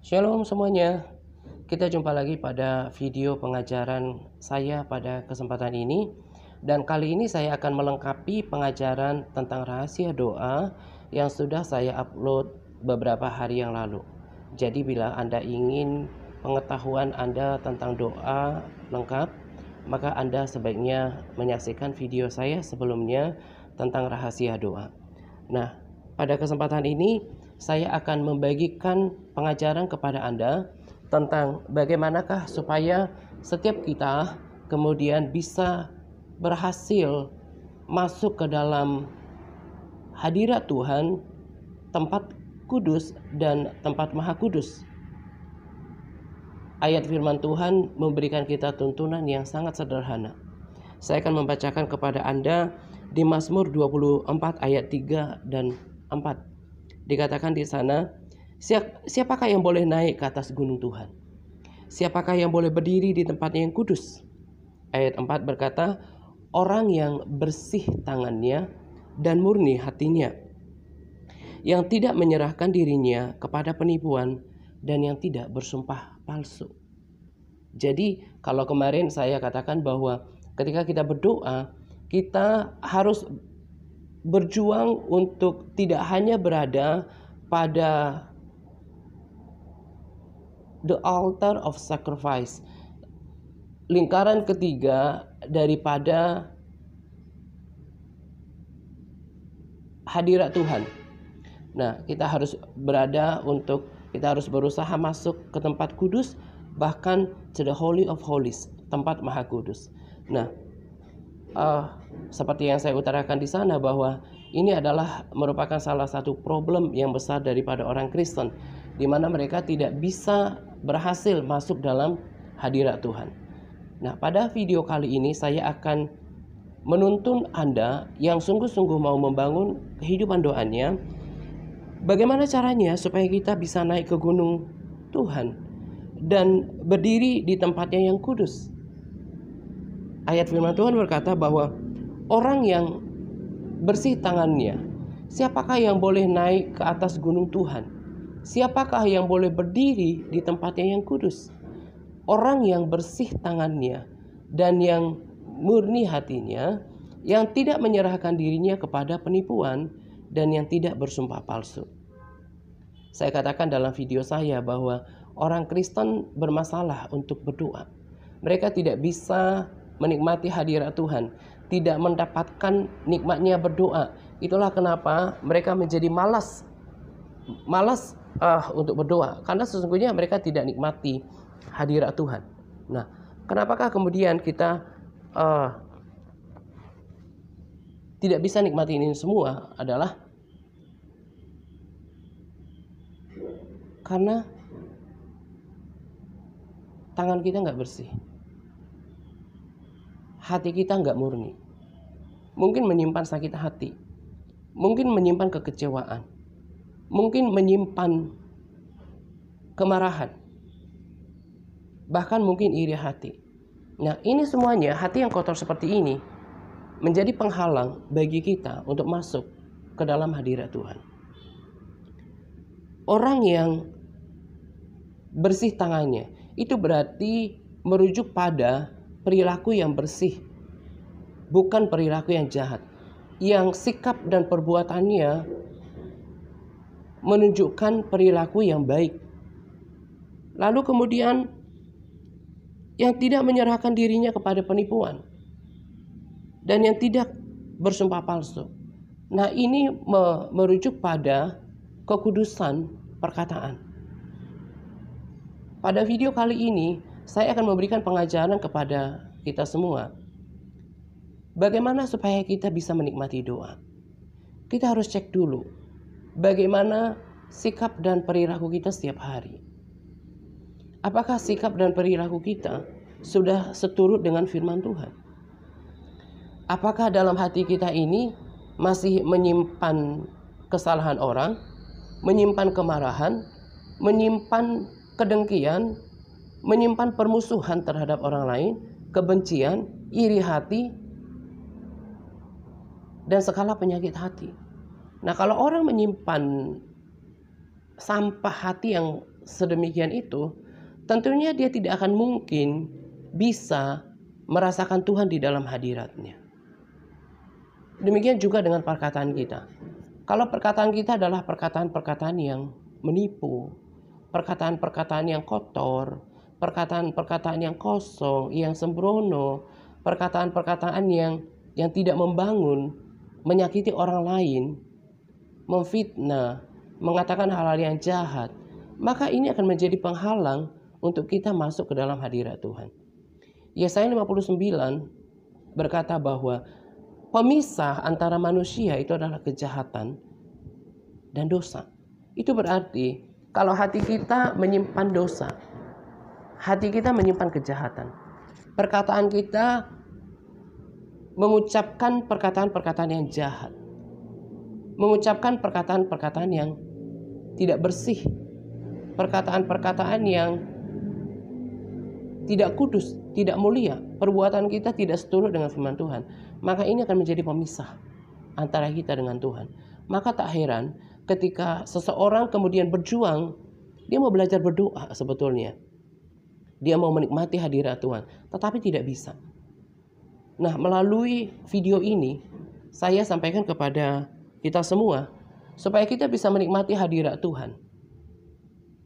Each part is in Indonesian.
Shalom semuanya. Kita jumpa lagi pada video pengajaran saya pada kesempatan ini. Dan kali ini saya akan melengkapi pengajaran tentang rahasia doa yang sudah saya upload beberapa hari yang lalu. Jadi bila Anda ingin pengetahuan Anda tentang doa lengkap, maka Anda sebaiknya menyaksikan video saya sebelumnya tentang rahasia doa. Nah, pada kesempatan ini saya akan membagikan pengajaran kepada Anda tentang bagaimanakah supaya setiap kita kemudian bisa berhasil masuk ke dalam hadirat Tuhan, tempat kudus dan tempat maha kudus. Ayat firman Tuhan memberikan kita tuntunan yang sangat sederhana. Saya akan membacakan kepada Anda di Mazmur 24 ayat 3 dan 4. Dikatakan di sana, siapakah yang boleh naik ke atas gunung Tuhan? Siapakah yang boleh berdiri di tempatnya yang kudus? Ayat 4 berkata, orang yang bersih tangannya dan murni hatinya, yang tidak menyerahkan dirinya kepada penipuan dan yang tidak bersumpah palsu. Jadi kalau kemarin saya katakan bahwa ketika kita berdoa, kita harus berjuang untuk tidak hanya berada pada the altar of sacrifice, lingkaran ketiga daripada hadirat Tuhan. Nah, kita harus kita harus berusaha masuk ke tempat kudus, bahkan to the holy of holies, tempat maha kudus. Nah, seperti yang saya utarakan di sana bahwa ini adalah merupakan salah satu problem yang besar daripada orang Kristen, di mana mereka tidak bisa berhasil masuk dalam hadirat Tuhan. Nah, pada video kali ini saya akan menuntun Anda yang sungguh-sungguh mau membangun kehidupan doanya, bagaimana caranya supaya kita bisa naik ke gunung Tuhan dan berdiri di tempatnya yang kudus. Ayat firman Tuhan berkata bahwa orang yang bersih tangannya, siapakah yang boleh naik ke atas gunung Tuhan? Siapakah yang boleh berdiri di tempatnya yang kudus? Orang yang bersih tangannya dan yang murni hatinya, yang tidak menyerahkan dirinya kepada penipuan dan yang tidak bersumpah palsu. Saya katakan dalam video saya bahwa orang Kristen bermasalah untuk berdoa. Mereka tidak bisa menikmati hadirat Tuhan, tidak mendapatkan nikmatnya berdoa. Itulah kenapa mereka menjadi malas untuk berdoa, karena sesungguhnya mereka tidak nikmati hadirat Tuhan. Nah, kenapakah kemudian kita tidak bisa nikmati ini semua? Adalah karena tangan kita nggak bersih, hati kita nggak murni. Mungkin menyimpan sakit hati, mungkin menyimpan kekecewaan, mungkin menyimpan kemarahan, bahkan mungkin iri hati. Nah, ini semuanya, hati yang kotor seperti ini menjadi penghalang bagi kita untuk masuk ke dalam hadirat Tuhan. Orang yang bersih tangannya itu berarti merujuk pada perilaku yang bersih, bukan perilaku yang jahat, yang sikap dan perbuatannya menunjukkan perilaku yang baik. Lalu kemudian yang tidak menyerahkan dirinya kepada penipuan dan yang tidak bersumpah palsu. Nah, ini merujuk pada kekudusan perkataan. Pada video kali ini saya akan memberikan pengajaran kepada kita semua, bagaimana supaya kita bisa menikmati doa. Kita harus cek dulu bagaimana sikap dan perilaku kita setiap hari. Apakah sikap dan perilaku kita sudah seturut dengan firman Tuhan? Apakah dalam hati kita ini masih menyimpan kesalahan orang, menyimpan kemarahan, menyimpan kedengkian, menyimpan permusuhan terhadap orang lain, kebencian, iri hati, dan segala penyakit hati. Nah, kalau orang menyimpan sampah hati yang sedemikian itu, tentunya dia tidak akan mungkin bisa merasakan Tuhan di dalam hadiratnya. Demikian juga dengan perkataan kita. Kalau perkataan kita adalah perkataan-perkataan yang menipu, perkataan-perkataan yang kotor, perkataan-perkataan yang kosong, yang sembrono, perkataan-perkataan yang tidak membangun, menyakiti orang lain, memfitnah, mengatakan hal-hal yang jahat, maka ini akan menjadi penghalang untuk kita masuk ke dalam hadirat Tuhan. Yesaya 59 berkata bahwa pemisah antara manusia itu adalah kejahatan dan dosa. Itu berarti kalau hati kita menyimpan dosa, hati kita menyimpan kejahatan, perkataan kita mengucapkan perkataan-perkataan yang jahat, mengucapkan perkataan-perkataan yang tidak bersih, perkataan-perkataan yang tidak kudus, tidak mulia, perbuatan kita tidak seturut dengan firman Tuhan, maka ini akan menjadi pemisah antara kita dengan Tuhan. Maka tak heran ketika seseorang kemudian berjuang, dia mau belajar berdoa sebetulnya, dia mau menikmati hadirat Tuhan, tetapi tidak bisa. Nah, melalui video ini saya sampaikan kepada kita semua supaya kita bisa menikmati hadirat Tuhan.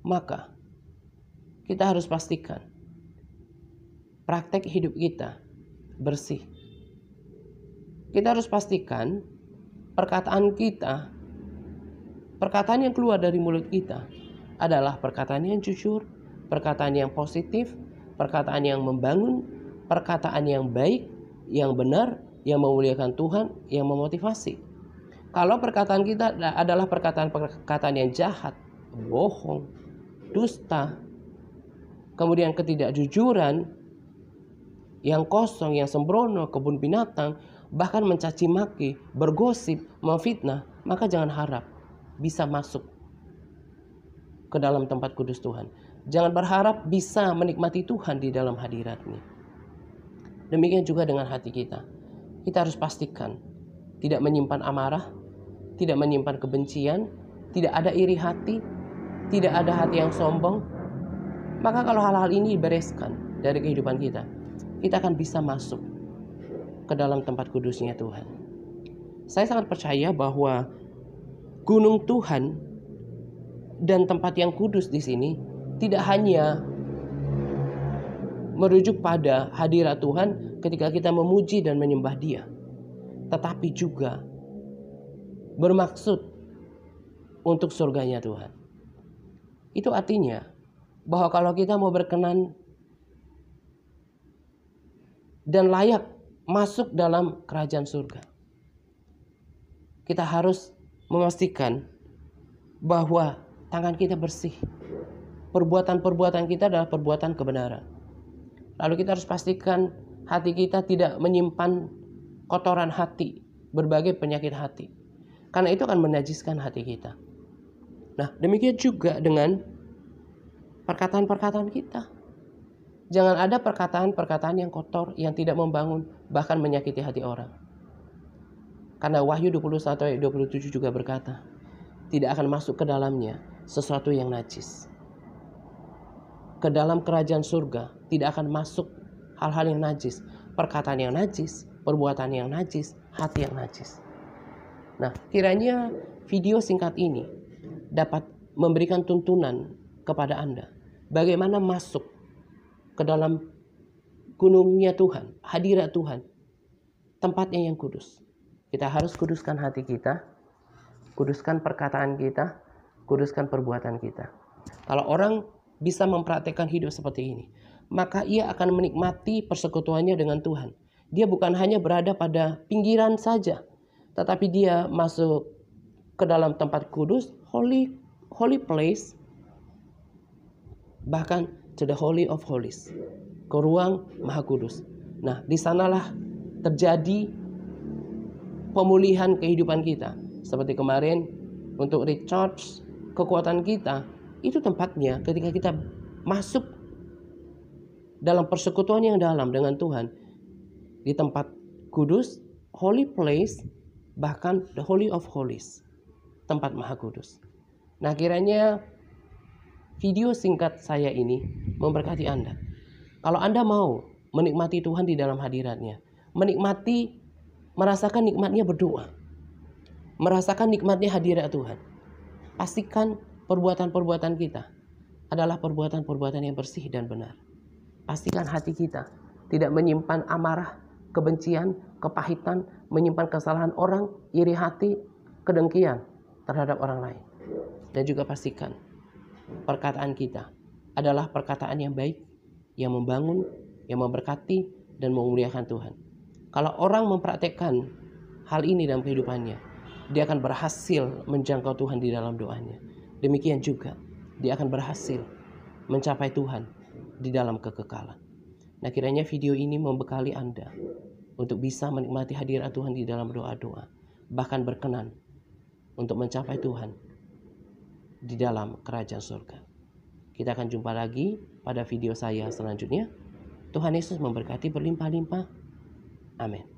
Maka kita harus pastikan praktek hidup kita bersih. Kita harus pastikan perkataan kita, perkataan yang keluar dari mulut kita adalah perkataan yang jujur, perkataan yang positif, perkataan yang membangun, perkataan yang baik, yang benar, yang memuliakan Tuhan, yang memotivasi. Kalau perkataan kita adalah perkataan-perkataan yang jahat, bohong, dusta, kemudian ketidakjujuran, yang kosong, yang sembrono, kebun binatang, bahkan mencaci maki, bergosip, memfitnah, maka jangan harap bisa masuk ke dalam tempat kudus Tuhan. Jangan berharap bisa menikmati Tuhan di dalam hadirat-Nya. Demikian juga dengan hati kita. Kita harus pastikan tidak menyimpan amarah, tidak menyimpan kebencian, tidak ada iri hati, tidak ada hati yang sombong. Maka kalau hal-hal ini dibereskan dari kehidupan kita, kita akan bisa masuk ke dalam tempat kudusnya Tuhan. Saya sangat percaya bahwa gunung Tuhan dan tempat yang kudus di sini tidak hanya merujuk pada hadirat Tuhan ketika kita memuji dan menyembah Dia, tetapi juga bermaksud untuk surganya Tuhan. Itu artinya bahwa kalau kita mau berkenan dan layak masuk dalam kerajaan surga, kita harus memastikan bahwa tangan kita bersih, perbuatan-perbuatan kita adalah perbuatan kebenaran. Lalu kita harus pastikan hati kita tidak menyimpan kotoran hati, berbagai penyakit hati, karena itu akan menajiskan hati kita. Nah, demikian juga dengan perkataan-perkataan kita. Jangan ada perkataan-perkataan yang kotor, yang tidak membangun, bahkan menyakiti hati orang. Karena Wahyu 21 ayat 27 juga berkata, tidak akan masuk ke dalamnya sesuatu yang najis. Ke dalam kerajaan surga tidak akan masuk hal-hal yang najis, perkataan yang najis, perbuatan yang najis, hati yang najis. Nah, kiranya video singkat ini dapat memberikan tuntunan kepada Anda bagaimana masuk ke dalam gunungnya Tuhan, hadirat Tuhan, tempatnya yang kudus. Kita harus kuduskan hati kita, kuduskan perkataan kita, kuduskan perbuatan kita. Kalau orang bisa mempraktekkan hidup seperti ini, maka ia akan menikmati persekutuannya dengan Tuhan. Dia bukan hanya berada pada pinggiran saja, tetapi dia masuk ke dalam tempat kudus, holy place, bahkan to the holy of holies, ke ruang maha kudus. Nah, di sanalah terjadi pemulihan kehidupan kita. Seperti kemarin untuk recharge kekuatan kita, itu tempatnya ketika kita masuk dalam persekutuan yang dalam dengan Tuhan, di tempat kudus, holy place, bahkan the holy of holies, tempat maha kudus. Nah, kiranya video singkat saya ini memberkati Anda. Kalau Anda mau menikmati Tuhan di dalam hadirat-Nya, merasakan nikmatnya berdoa, merasakan nikmatnya hadirat Tuhan, pastikan perbuatan-perbuatan kita adalah perbuatan-perbuatan yang bersih dan benar. Pastikan hati kita tidak menyimpan amarah, kebencian, kepahitan, menyimpan kesalahan orang, iri hati, kedengkian terhadap orang lain. Dan juga pastikan perkataan kita adalah perkataan yang baik, yang membangun, yang memberkati, dan memuliakan Tuhan. Kalau orang mempraktekkan hal ini dalam kehidupannya, dia akan berhasil menjangkau Tuhan di dalam doanya. Demikian juga dia akan berhasil mencapai Tuhan di dalam kekekalan. Nah, kiranya video ini membekali Anda untuk bisa menikmati hadirat Tuhan di dalam doa-doa, bahkan berkenan untuk mencapai Tuhan di dalam kerajaan surga. Kita akan jumpa lagi pada video saya selanjutnya. Tuhan Yesus memberkati berlimpah-limpah. Amin.